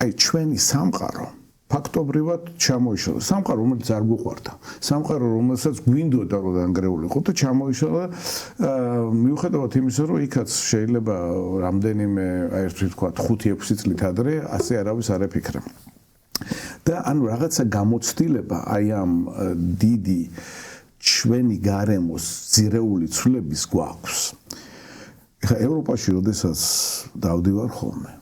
აი ჩვენი სამყარო ფაქტობრივად ჩამოიშალა. სამყარო რომელიც არ გვყვარდა. სამყარო რომელსაც გვინდოდა რომ დანგრეულიყო და ჩამოიშალა მიუხედავად იმისა რომ იქაც შეიძლება რამდენიმე აი ერთი თქვა 5-6 წლით ადრე ასე არავის არ ეფიქრა. და ანუ რაღაცა გამოცდილება აი ამ დიდი ჩვენი გარემოს ძირეული ცვლების გვაქვს. ეხლა ევროპაში როდესაც დავდივარ ხოლმე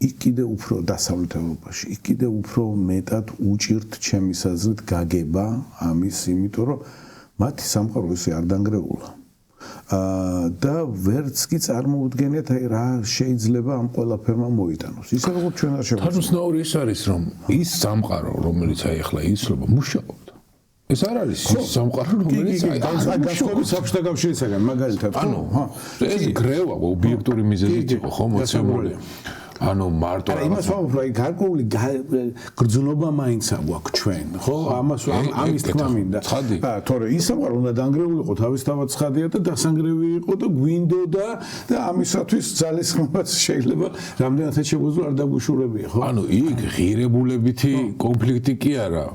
იქ კიდე უფრო დასავლეთ ევროპაში იქ კიდე უფრო მეტად უჭირთ ჩემი აზრით გაგება ამის იმიტომ რომ მათი სამყარო ისე არ დანგრეულა და ვერც კი წარმოუდგენიათ აი რა შეიძლება ამ ყველაფერმა მოიტანოს ისე როგორც ჩვენ არ შეგვიძლია თანაცნაური ის არის რომ ის სამყარო რომელიც აი ახლა იცლება მუშაობდა ეს არ არის სამყარო რომელიც აი გასწორებით საბჭოთა კავშირისაგან მაგალითად ანუ ეს გრევა ობიექტური მიზეზით იყო ხო მოცემული ანუ მარტო იმას ვამბობ რომ გარკვეული გრძნობა მაინც აქვს ჩვენ ხო ამის თქმა მინდა თორე ის სამყარო უნდა დანგრეულიყო თავისთავად ცხადია და დასანგრევი იყო და გვინდოდა და ამისათვის ძალისხმევაც შეიძლება რამდენადაც შეგვიძლია არ დაგვიშურებია ხო ანუ იქ ღირებულებითი კონფლიქტი კი არა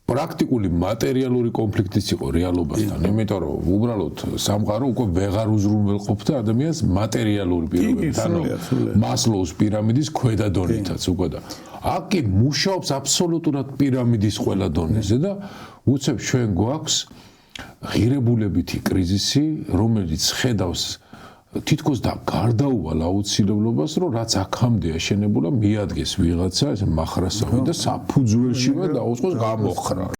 პრაქტიკული მატერიალური კონფლიქტიც იყო რეალობასთან, იმიტომ რომ უბრალოდ სამყარო უკვე ვეღარ უზრუნველყოფდა ადამიანს მატერიალური პირობებით, ანუ მასლოუს პირამიდის ქვედა დონითაც უკვე და აქ კი მუშაობს აბსოლუტურად პირამიდის ყველა დონეზე და უცებ ჩვენ გვაქვს ღირებულებითი კრიზისი, რომელიც ხედავს თითქოს და გარდაუვალ აუცილებლობას, რომ რაც აქამდე აშენებულა, მიადგეს ვიღაცა ეს მახრასავი და საფუძველშივე დაუწყოს გამოხრა.